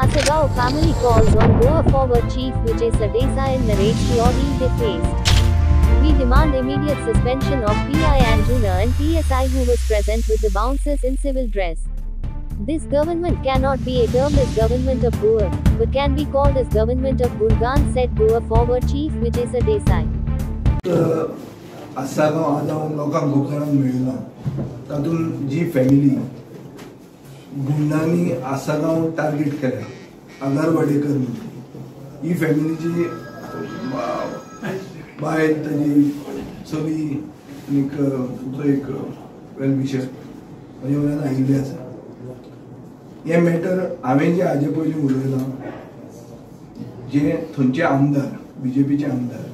Asagaon family calls on Goa forward chief Vijay Sardesai and narrates the ordeal they faced. We demand immediate suspension of PI Anjuna and PSI who was present with the bouncers in civil dress. This government cannot be termed as government of Goa, but can be called as government of Gurgaon, said Goa forward chief Vijay Sardesai. Assagao आजावन लोकांक खूब जाणांक मेळना तातूंत जी family गुंडांनी Assagao target केल्या आगार वाडेकर म्हणून ही फॅमिलीची बायल ताजी चली आनीक एक वेल विशर म्हजे म्हळ्यार आयिल्ले आसा हे मॅटर हांवें जे हाजे पयलीं उलयलां जे थंयचे आमदार बीजेपीचे आमदार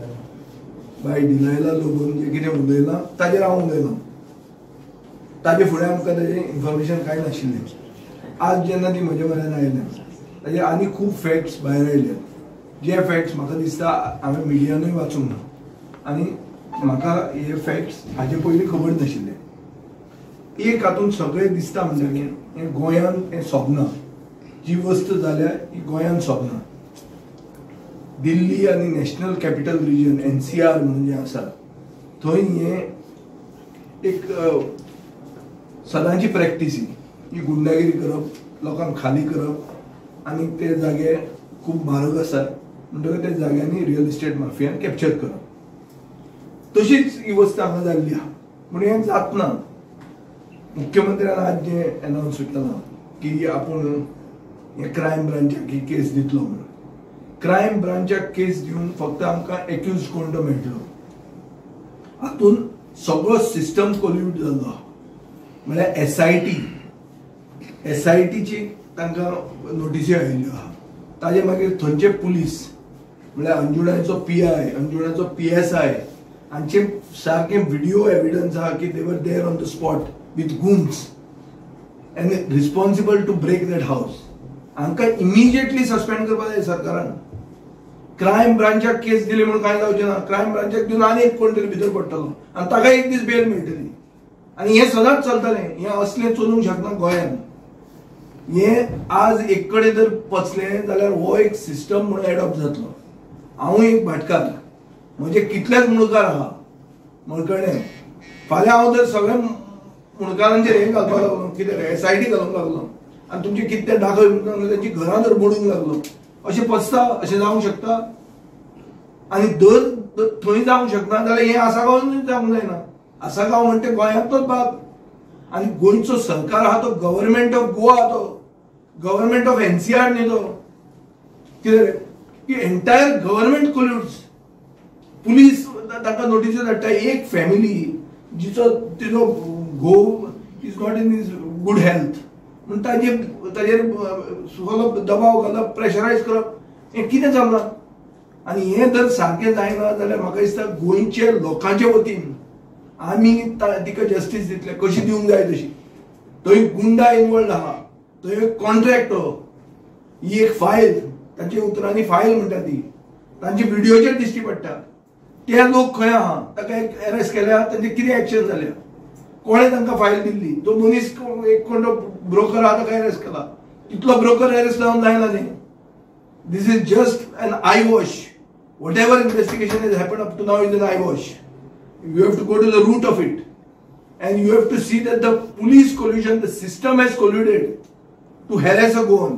बाय डिलायला लोगून जे कितें उलयलां ताजेर हांव उलयलां ताजे फुडें आमकां ताजें इन्फॉर्मेशन कांय नाशिल्लें आज जेन्ना ती म्हज्या म्हऱ्यान आयल्या ताजे आनी खूब फॅक्ट्स भायर आयल्यात जे फॅक्ट्स म्हाका दिसता हांवें मिडियानूय वाचूंक ना आनी म्हाका हे फॅक्ट्स हाजे पयलीं खबर नाशिल्ले एक हातूंत सगळें दिसता म्हणटकीर हें गोंयान हें सोबना जी वस्त जाल्या ही गोंयान सोबना दिल्ली आणि नॅशनल कॅपिटल रिजन NCR म्हणून जे आसा थंय हे एक सदांची प्रॅक्टीस ही गुंडागिरी करप लोकांक खाली करप आनी ते जागे खूब म्हारग आसात म्हणटकीर त्या जाग्यांनी रियल इस्टेट माफियान कॅप्चर करप तशीच ही वस्त हांगा जाल्ली आहा पूण हें जातना मुख्यमंत्र्यान आज जे अनाउन्स केलां की आपूण हे क्रायम ब्रांचाक ही केस दितलो म्हणून क्रायम ब्रांचाक केस दिवन फक्त आमकां एक्यूज कोण तो मेळटलो हातून सगळो सिस्टम कोल्यूट जाल्लो म्हळ्यार SITची तांकां नोटिसी आयिल्ल्यो आहा ताजे मागीर थंयचे पुलीस म्हळ्यार अंजुणाचो PI अंजुणाचो PSI हांचे सारकें व्हिडिओ एविडन्स आहा की they were there on the spot with guns and responsible to break that house हांकां इमिजिएटली सस्पेंड करपाक जाय सरकारान क्रायम ब्रांचाक केस दिली म्हणून कांय जावचें ना क्रायम ब्रांचाक दिवन आनी एक कोण तरी भितर पडटलो आनी ताका एक दीस बेल मेळटली आनी हें सदांच चलतलें हें असलें चलूंक शकना गोंयान हें आज एक कडेन जर पचलें जाल्यार हो एक सिस्टम म्हणून एडॉप्ट जातलो हांवूय एक भाटकार म्हजे कितलेच मुणकार आहा मळकणें फाल्यां हांव जर सगळ्या मुणकारांचेर हें घालपाक लागलो कितें SIT घालूंक लागलो आनी तुमचे कितें दाखय तांची घरां जर मोडूंक लागलो अशें पचता अशें जावंक शकता आनी दर थंय जावंक शकना जाल्यार हें आसागांवांनूय जावंक जायना आसागांव म्हणटा गोंयांतलोच भाग आनी गोंयचो सरकार आहा तो गव्हर्नमेंट ऑफ गोवा तो गव्हर्नमेंट ऑफ NCR न्ही तो कितें की एंटायर गव्हर्नमेंट कोल्युट्स पुलीस ताका नोटिसी धाडटा एक फॅमिली तिचो घोव is not in is good health म्हणून ताजेर सगळो दबाव घालप प्रेशरायज करप हें कितें चलना आनी हें जर सारकें जायना जाल्यार म्हाका दिसता गोंयच्या लोकांचे वतीन आमी तिका जस्टीस दितले कशी दिवंक जाय तशी थंय गुंडा इनवॉल्ड आहा थंय कॉन्ट्रॅक्ट ही एक फायल तांच्या उतरांनी फायल म्हणटा ती तांची व्हिडिओचेर दिश्टी पडटा ते लोक खंय आहा ताका एक अरेस्ट केल्या तांचे कितें एक्शन जाल्या कोणें तांकां फायल दिल्ली तो मनीस एक कोण ब्रोकर आहा ताका अरेस्ट केला तितलो ब्रोकर अरेस्ट जावन जायना न्ही this is just an eye wash whatever investigation is happen up to now is an eye wash you have to go to the root of it and you have to see that the police collusion the system has colluded to harass a Goan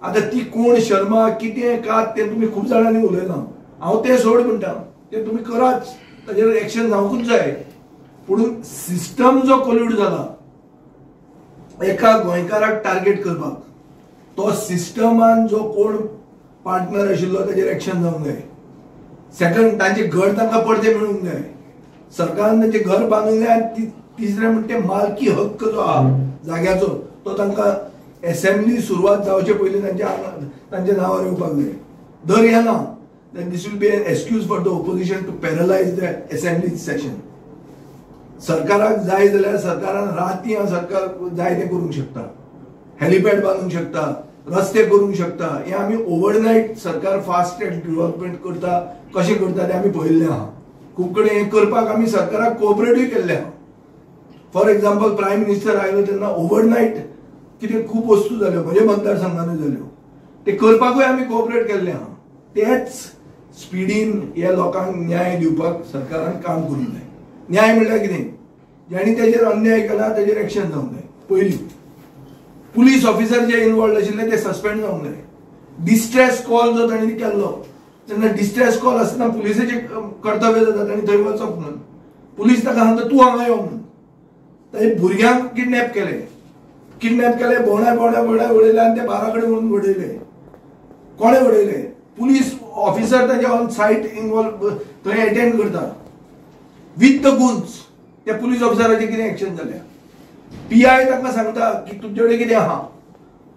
आता ती कोण शर्मा कितें का तें तुमी खूब जाणांनी उलयलां हांव तें सोड म्हणटा तें तुमी कराच ताजेर एक्शन जावंकूच जाय पूण सिस्टम जो कोल्यूट जाला एका गोंयकाराक टार्गेट करपाक तो सिस्टमान जो कोण पार्टनर आशिल्लो ताजेर एक्शन जावंक जाय सेकंड तांचे घर तांकां पडते मेळूंक जाय सरकारान तांचे घर बांदूंक जाय आनी तिसरें म्हणटा मालकी हक्क जो आहा जाग्याचो तो तांकां असेंब्ली सुरवात जावचे पयलीं तांच्या नांवार येवपाक जाय धर येना then this will be an excuse for the opposition to paralyze the assembly session. सरकाराक जाय जाल्यार सरकारान राती सरकार जाय ते करूंक शकता हेलिपॅड बांदूंक शकता रस्ते करूंक शकता हे आमी ओव्हरनायट सरकार फास्ट डेव्हलपमेंट करता कशें करता ते आमी पळयल्लें आहा खूब कडेन हें करपाक आमी सरकाराक कोऑपरेटूय केल्लें आहा फॉर एक्झाम्पल प्रायम मिनिस्टर आयलो तेन्ना ओव्हरनायट कितें खूब वस्तू जाल्यो म्हज्या मतदारसंघानूय जाल्यो ते करपाकूय आमी कोऑपरेट केल्ले आहा. तेच स्पिडीन ह्या लोकांक न्याय दिवपाक सरकारान काम करूंक जाय. न्याय म्हणल्यार कितें, ज्यांनी तेजेर अन्याय केला तेजेर एक्शन जावंक जाय. पयलीं पुलीस ऑफिसर जे इन्वॉल्व आशिल्ले ते सस्पेंड जावंक जाय. डिस्ट्रेस कॉल जो तांणी केल्लो तेन्ना डिस्ट्रेस कॉल आसतना पुलिसेचे कर्तव्य जाता तांणी थंय वचप म्हणून. पुलीस ताका सांगता तूं हांगा यो म्हणून. ताचे भुरग्यांक किडनॅप केले, भोंवड्या उडयले आनी ते बाराकडे म्हणून उडयले. कोणे उडयले? पुलीस ऑफिसर ताजे ऑन सायट इन्वॉल्व थंय अटेंड करता विथ द गुन्स. त्या पुलीस ऑफिसराची कितें एक्शन जाल्या? PI तांकां सांगता की तुमचे कडेन कितें आहा,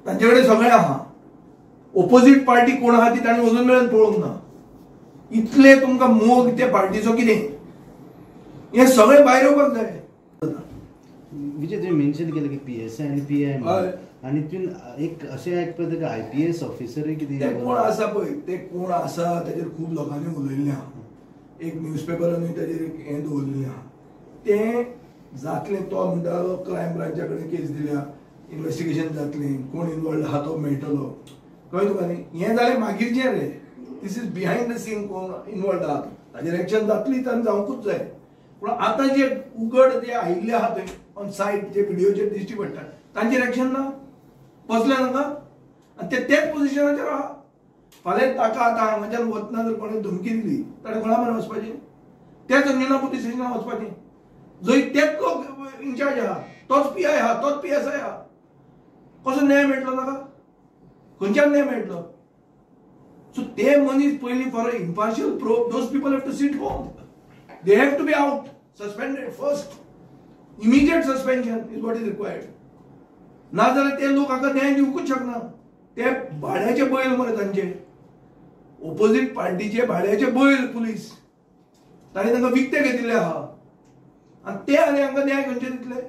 तांचे कडेन सगळें आहा. ओपोजीट पार्टी कोण आहा ती तांणी अजून मेरेन पळोवंक ना. इतले तुमकां मोग त्या पार्टीचो कितें, हे सगळें भायर येवपाक जाय. विजय तुम्ही मेन्शन केलं की PSI आणि PI आणि तुम्ही एक असे आयकता की IPS ऑफिसर किती कोण आसा पळय ते कोण आसा तेजेर खूब लोकांनी उलयल्लें आहा. एक न्यूजपेपरांनी तेजेर हें दवरलेलें आहा. तें जातलें तो म्हणटालो क्रायम ब्रांचा कडेन केस दिल्या, इन्व्हेस्टिगेशन जातलें, कोण इन्वॉल्व आहा तो मेळटलो. कळ्ळें तुका न्ही? हें जालें मागीरचें रे. This is behind the scene. कोण इन्वॉल्व आहा ताजेर एक्शन जातलीच आनी जावंकूच जाय. पूण आतां जे उगड जे आयिल्ले आहा थंय ऑन सायट जे व्हिडिओचेर दिश्टी पडटा तांचेर एक्शन ना, पचलें नाका आनी तेच पोजिशनाचेर आहा. फाल्यां ताका आतां हांगाच्यान वतना जर कोणें धमकी दिली ताणें कोणा म्हण वचपाचें? त्याच अंजुना पुलीस स्टेशनार वचपाचें. जंय तेच लोक इन्चार्ज आहा, तोच PI आहा, तोच PSI आहा. कसो न्याय मेळटलो ताका? खंयच्यान न्याय मेळटलो? सो ते मनीस पयलीं for a impartial probe those people have to sit home. They have to be out, suspended first. Immediate suspension is what is required. ना जाल्यार ते लोक हाका न्याय दिवंकूच शकना. ते भाड्याचे बैल मरे तांचे, ओपोजीट पार्टीचे भाड्याचे बैल पुलीस. तांणी तांकां विकते घेतिल्ले आहा आनी ते आनी हांकां न्याय खंयचे दितले?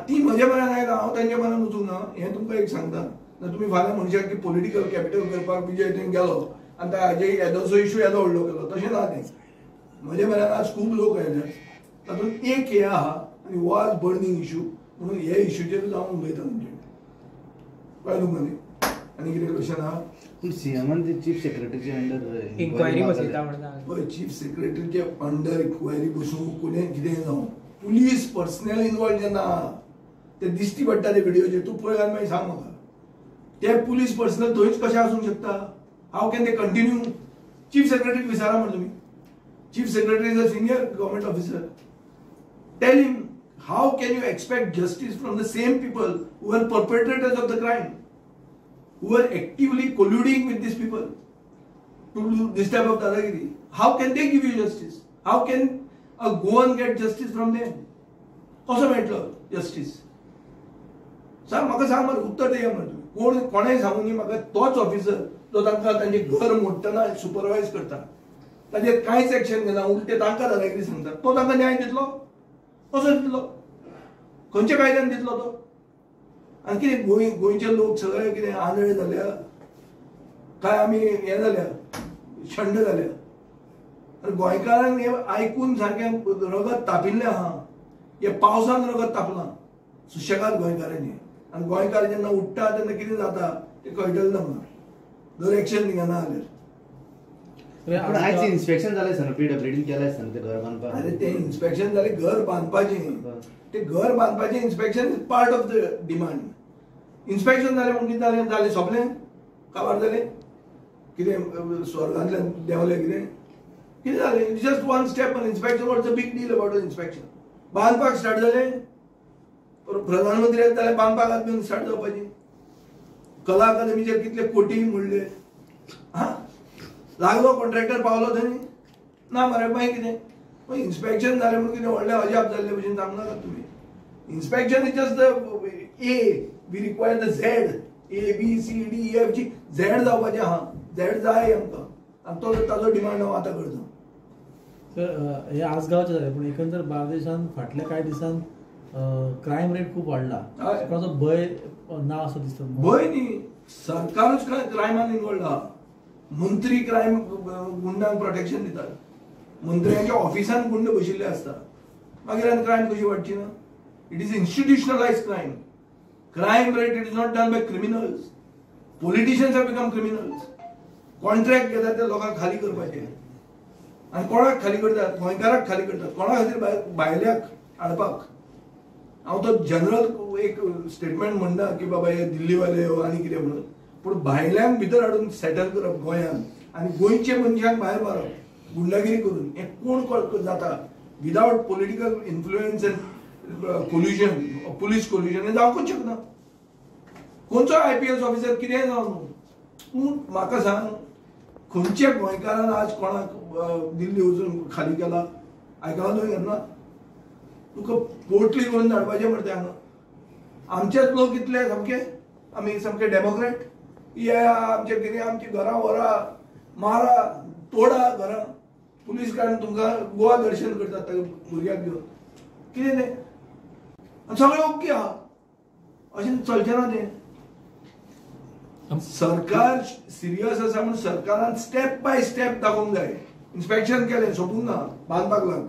ती म्हज्या मनान आयला, हांव तांच्या मनान वचूंक ना. हें तुमकां एक सांगता. तुमी फाल्यां म्हणशात की पॉलिटिकल कॅपिटल करपाक विजय थंय गेलो आनी ताजे येदोसो इशू येदो व्हडलो केलो. तशें ना तें. म्हज्या मनान आज खूब लोक आयले तातूंत एक हे आहा आनी हो आज बर्निंग इशू म्हणून हे इशूचेर जावन उलयता तुमचे. कळ्ळें तुमकां न्ही? आनी कितें क्वेश्चन आहा? पूण CMन ते चीफ सेक्रेटरीचे अंडर इन्क्वायरी बसयता म्हणटा पळय. चीफ सेक्रेटरीचे अंडर इन्क्वायरी बसूं कोणें कितें जावं, पुलीस पर्सनल इन्वॉल्व जेन्ना ते दिश्टी पडटा ते व्हिडिओचेर तूं पळय आनी मागीर सांग म्हाका. ते पुलीस पर्सनल थंयच कशें आसूंक शकता? How can they continue? Chief सेक्रेटरीक विचारा म्हणून तुमी. Chief Secretary is a senior government officer. Tell him, how can you expect justice from the same people who are perpetrators of the crime, who are actively colluding with these people to do this type of dadagiri? How can they give you justice? How can a Goan get justice from them? कसो मेळटलो justice? सांग म्हाका, सांग मरे, उत्तर दिया मरे तुमी. कोण कोणेय सांगून न्ही म्हाका. तोच ऑफिसर जो तांकां तांचें घर मोडटना सुपरवायज करता, ताजेर कांयच एक्शन घेना, उलटे तांकां दादागिरी सांगता. तो तांकां न्याय दितलो? कसो दितलो? खंयच्या कायद्यान दितलो तो? आनी कितें गोंयचे लोक सगळे कितें आंधळे जाल्या काय आमी हें जाल्या, शंड जाल्या? आनी गोंयकारांक हें आयकून सारकें रगत तापिल्लें आहा. हे पावसान रगत तापलां. सुशेगाद गोंयकारांचें. आनी गोंयकार जेन्ना उठ्ठा तेन्ना कितें जाता तें कळटलें तांकां. जर एक्शन घेना जाल्यार. पण आयज इन्स्पेक्शन जालें सर, PWD केलें सर ते घर बांदपाक. अरे ते इन्स्पेक्शन जालें घर बांदपाचें. ते घर बांदपाचें inspection is part of the demand. Inspection जालें म्हणून कितें जालें? जालें सोंपलें? काबार जालें? कितें स्वर्गांतल्यान देंवलें कितें? कितें जालें? Just one step on inspection. What's a big deal about inspection? बांदपाक स्टार्ट जालें, प्रधानमंत्री येता जाल्यार बांदपाक आतां स्टार्ट जावपाची. कला अकादमीचेर कितले कोटी मोडले. हा लागलो कॉन्ट्रॅक्टर पावलो थंय ना मरे. मागीर कितें? इन्स्पेक्शन जालें म्हणून कितें व्हडलें अजाप जाल्ले भशेन सांगनाका तुमी. Inspection is just the A. We require the Z. ABCDEFG Z जावपाचें आहा. झेड जाय आमकां आनी तो ताजो डिमांड हांव आतां करता. सर हे आसगांवचें जालें पूण एकंदर बार्देशांत फाटल्या कांय दिसांत क्रायम रेट खूब वाडला. ताचो भंय ना असो दिसता. भंय न्ही, सरकारूच क्रायमान इन्वॉल्व आहा. मंत्री क्रायम गुंडांक प्रोटेक्शन दितात. मंत्र्यांच्या ऑफिसान गुंड बशिल्ले आसता. मागीर आनी क्रायम कशी वाडची ना? It is institutionalised crime. Crime rate, it is not done by criminals. Politicians have become criminals. Contract घेतात ते लोकांक खाली करपाचे आनी कोणाक खाली करतात? गोंयकाराक खाली करतात. कोणा खातीर? भायल्याक हाडपाक. हांव तो जनरल एक स्टेटमेंट म्हणना की बाबा हे दिल्लीवाले आनी कितें म्हणून, पूण भायल्यांक भितर हाडून सेटल करप गोंयांत आनी गोंयचे मनशांक भायर मारप गुंडागिरी करून, हे कोण जाता? Without political influence and collusion, police collusion, हे जावंकूच शकना. खंयचो IPS ऑफिसर कितेंय जावन पूण म्हाका सांग, खंयच्या गोंयकारान आज कोणाक दिल्ली वचून खाली केला? आयकला तुवें केन्ना? तुका पोर्टली करून धाडपाचें म्हणटा हांगा. आमचेच लोक इतले सामके आमी सामके डेमोक्रेट. या आमचे कितें आमची घरां व्हरा, मारा, तोडा घरां, पुलीस काडून तुमकां गोवा दर्शन करतात भुरग्याक घेवन. कितें तें सगळें ओके आहा, अशें चलचें ना तें. सरकार सिरियस आसा म्हूण सरकारान स्टेप बाय स्टेप दाखोवंक जाय. इन्स्पेक्शन केलें, सोपूंक ना, बांदपाक लाग.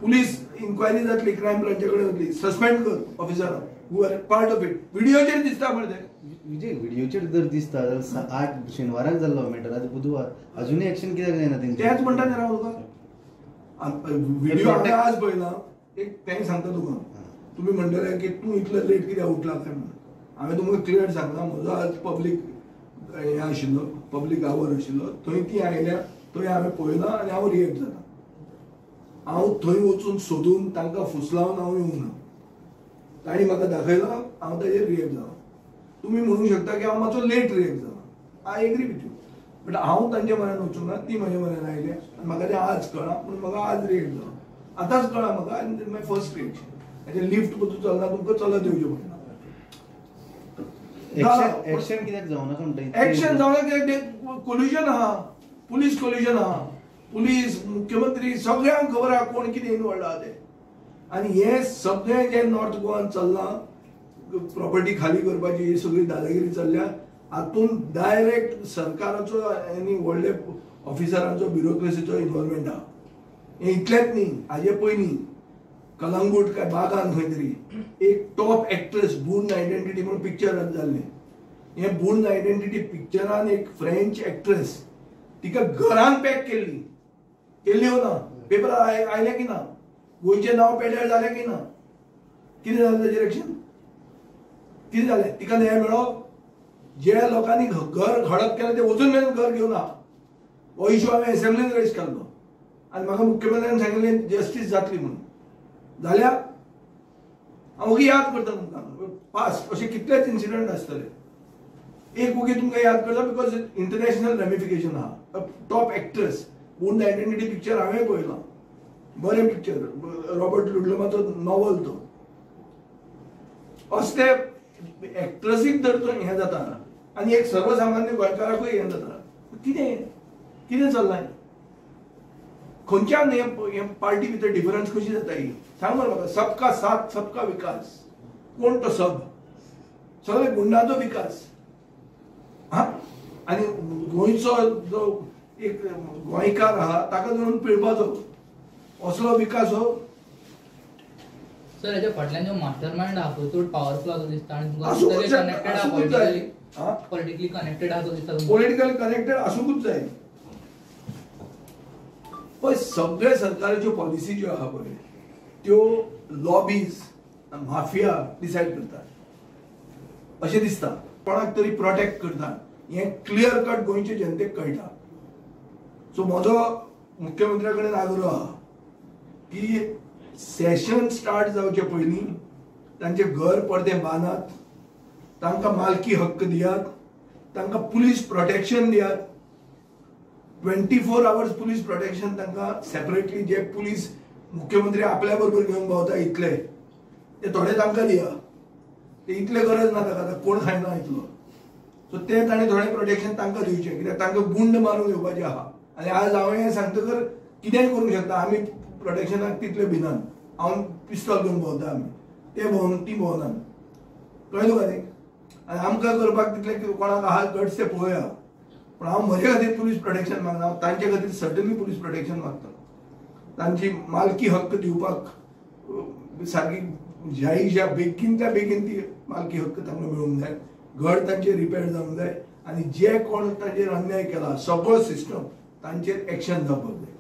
पुलीस इन्क्वायरी जातली, क्रायम ब्रांचा कडेन जातली, सस्पेंड कर ऑफिसरांक who are part of it. व्हिडिओचेर दिसता पळय तें. विजय, व्हिडिओचेर जर दिसता जाल्यार 8 शेनवाराक जाल्लो मॅटर, आज बुधवार, अजूनय एक्शन कित्याक जायना तेंचें? तेच म्हणटा तें राव तुका. व्हिडिओ हांवें आज पळयला, एक तें सांगता तुका. तुमी म्हणटले की तूं इतलो लेट कित्याक उठला काय म्हणून. हांवें तुमकां क्लियर सांगला, म्हजो आज पब्लीक हें आशिल्लो, पब्लीक आवर आशिल्लो, थंय ती आयल्या, थंय हांवें पळयला आनी हांव रिएक्ट जाला. हांव थंय वचून सोदून तांकां फुसलावन हांव येवंक ना. तांणी म्हाका दाखयला, हांव ताजेर रिएक्ट जाला. तुमी म्हणूंक शकता की हांव मातसो लेट रिएक्ट जाला. I agree with you, but हांव तांचे म्हऱ्यान वचूंक ना, ती म्हज्या म्हऱ्यान आयले आनी म्हाका तें आज कळ्ळां. पूण म्हाका आज रिएक्ट जाला, आतांच कळ्ळां म्हाका. आनी माय फर्स्ट रिएक्शन हेजें लिफ्ट पसून चलना, तुमकां चलत येवचें पडना. एक्शन कित्याक जावना म्हणटा? एक्शन जावना कित्याक? कोल्युजन आहा, पुलीस कोल्युजन आहा. पुलीस, मुख्यमंत्री, सगळ्यांक खबर आहा कोण कितें इनवॉल्ड आहा ते. आनी हे सगळें जे नॉर्थ गोवान चल्लां, प्रॉपर्टी खाली करपाची ही सगळी दादागिरी चल्ल्या, हातूंत डायरेक्ट सरकाराचो आनी व्हडले ऑफिसरांचो ब्युरोक्रेसीचो इन्वॉल्वमेंट आहा. हे इतलेंच न्ही, हाजे पयलीं कलंगूट काय बागान खंय तरी एक टॉप एक्ट्रेस बूर्न आयडेंटिटी म्हणून पिक्चर जाल्लें. हे बूर्न आयडेंटिटी पिक्चरान एक फ्रेंच एक्ट्रेस, तिका घरान पॅक केल्ली हो ना, पेपरार आयले की ना, गोंयचें नांव पेड्यार जालें की ना, कितें जालें ताचेर एक्शन? कितें जालें? तिका न्याय मेळ्ळो? जे लोकांनी घर हडप केलें ते वचून मेरेन घर घेवं ना. हो इशू हांवें एसेंब्लीन रेज केल्लो आनी म्हाका मुख्यमंत्र्यान सांगिल्लें जस्टीस जातली म्हणून. जाल्या हांव ओगी याद करता तुमकां, पास्ट अशे कितलेच इन्सिडंट आसतले. एक ओगी तुमकां याद करता बिकॉज इंटरनॅशनल रेमिफिकेशन आहा. टॉप एक्ट्रेस, बूर्न आयडेंटिटी पिक्चर हांवें पळयलां, बरें पिक्चर, रॉबर्ट लुडलमाचो नॉवल तो. असले एक्ट्रेसीक जर तो हें जाता आनी एक सर्वसामान्य गोंयकाराकूय हें जाता, कितें चल्लां? खंयच्यान हें पार्टी भितर डिफरन्स कशी जाता ही? सांग मरे म्हाका. सबका साथ सबका विकास, कोण तो सब? सगळे गुंडांचो विकास. हा, आनी गोंयचो जो एक गोंयकार आहा ताका धरून पिळपाचो असलो विकास हो? सर, हेच्या फाटल्यान जो मास्टर माइंड आहा पळय तो पावरफुल आसा दिसता आनी तुमकां कनेक्टेड आहा, पॉलिटिकली कनेक्टेड आहा तो दिसता. पॉलिटिकली कनेक्टेड आसूंकूच जाय. पण सगळे सरकाराच्यो पॉलिसी ज्यो आहा पळय त्यो लॉबीज, माफिया डिसायड करतात अशें दिसता. कोणाक तरी प्रोटेक्ट करता, हें क्लियर कट गोंयचे जनतेक कळटा. सो म्हजो मुख्यमंत्र्या कडेन आग्रह आहा की सेशन स्टार्ट जावचे पयलीं तांचे घर पडदे बांदात, तांकां मालकी हक्क दियात, तांकां पुलीस प्रोटेक्शन दियात. 24 hours पुलीस प्रोटेक्शन तांकां सेपरेटली. जे पुलीस मुख्यमंत्री आपल्या बरोबर घेवन भोंवता इतले, ते थोडे तांकां दिया. ते इतले गरज ना ताका, कोण खायना इतलो. सो ते ताणें थोडें प्रोटेक्शन तांकां दिवचें, कित्याक तांकां गुंड मारून येवपाचें आहा. आनी आज हांवें हें सांगतकर कितेंय करूंक शकता. आमी प्रोटेक्शनाक तितले भिनान. हांव पिस्तॉल घेवन भोंवता, आमी ते भोंवन ती भोंवनात. कळ्ळें तुका न्ही? आनी आमकां करपाक तितले कोणाक आहा गट्स ते पळोवया. पण हांव म्हजे खातीर पुलीस प्रोटेक्शन मागना, हांव तांचे खातीर सर्टनली पुलीस प्रोटेक्शन मागता. तांची मालकी हक्क दिवपाक सारकी जायीच्या बेगीन त्या बेगीन ती मालकी हक्क तांकां मेळूंक जाय. घर तांचे रिपेअर जावंक जाय आनी जे कोण तांचेर अन्याय केला सगळो सिस्टम तांचेर एक्शन जावपाक जाय.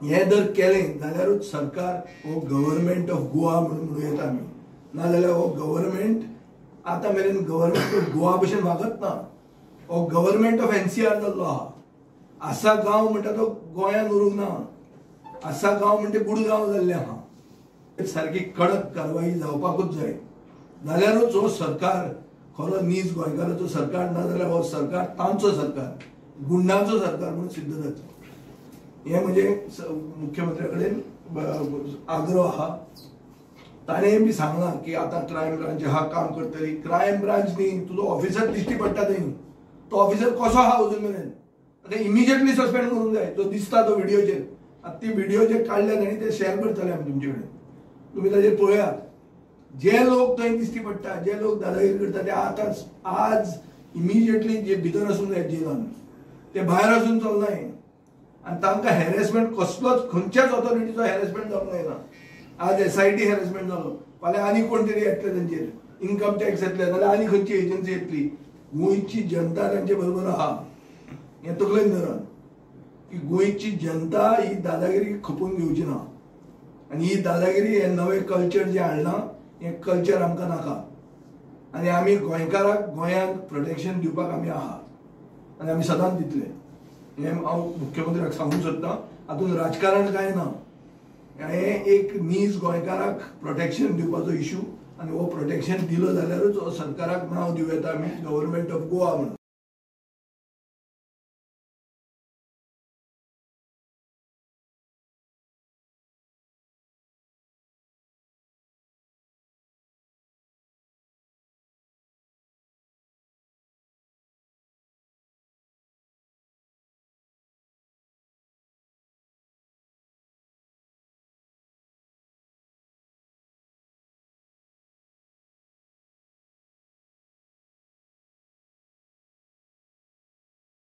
हे जर केलें जाल्यारूच सरकार हो गव्हर्नमेंट ऑफ गोवा म्हणून येता आमी, नाजाल्यार हो गव्हर्नमेंट आतां मेरेन गव्हर्नमेंट ऑफ गोवा भशेन वागत ना. हो गव्हर्नमेंट ऑफ NCR जाल्लो आहा. आसा गांव म्हणटा तो गोंयांत उरूंक ना. आसा गांव म्हणजे गुडगांव जाल्ले आहा. सारकी कडक कारवाई जावपाकूच जाय, जाल्यारूच हो सरकार खरो नीज गोंयकाराचो सरकार, ना जाल्यार हो सरकार तांचो सरकार, गुंडांचो सरकार म्हणून सिद्ध जाता. हे म्हणजे मुख्यमंत्र्या कडेन आग्रह आहा. ताणें बी सांगलां की आतां क्रायम ब्रांच हा काम करतली. क्रायम ब्रांच न्ही, तुजो ऑफिसर दिश्टी पडटा थंय. तो ऑफिसर कसो आहा अजून मेरेन? ताका इमिजिएटली सस्पेंड करूंक जाय. तो दिसता तो व्हिडिओचेर. आतां ती व्हिडिओ जे काडल्या ताणी ते शेअर करतले आमी तुमचे कडेन, तुम्ही ताजेर पळयात. जे लोक थंय दिश्टी पडटा, जे लोक दादागिरी करता ते आतांच आज इमिजिएटली जे भितर आसूंक जाय जेलान, ते भायर आसून चलनाय. आनी तांकां हॅरेसमेंट कसलोच खंयच्याच ऑथॉरिटीचो हॅरेसमेंट जावंक जायना. आज SIT हॅरेसमेंट जालो, फाल्यां आनी कोण तरी येतले तांचेर, इन्कम टॅक्स येतले, नाल्यार आनी खंयची एजन्सी येतली. गोंयची जनता तांचे बरोबर आहा. हें तकलेन धरात की गोंयची जनता ही दादागिरी खपून घेवची ना. आनी ही दादागिरी हे नवे कल्चर जे हाडला, हे कल्चर आमकां नाका. आनी आमी गोंयकाराक गोंयांत प्रोटेक्शन दिवपाक आमी आहा आनी आमी सदांच दितले. हें हांव मुख्यमंत्र्याक सांगूंक सोदतां. हातूंत राजकारण कांय ना. हें एक नीज गोंयकाराक प्रोटेक्शन दिवपाचो इशू, आनी हो प्रोटेक्शन दिलो जाल्यारूच हो सरकाराक नांव दिवं येता आमी गव्हर्नमेंट ऑफ गोवा म्हणून.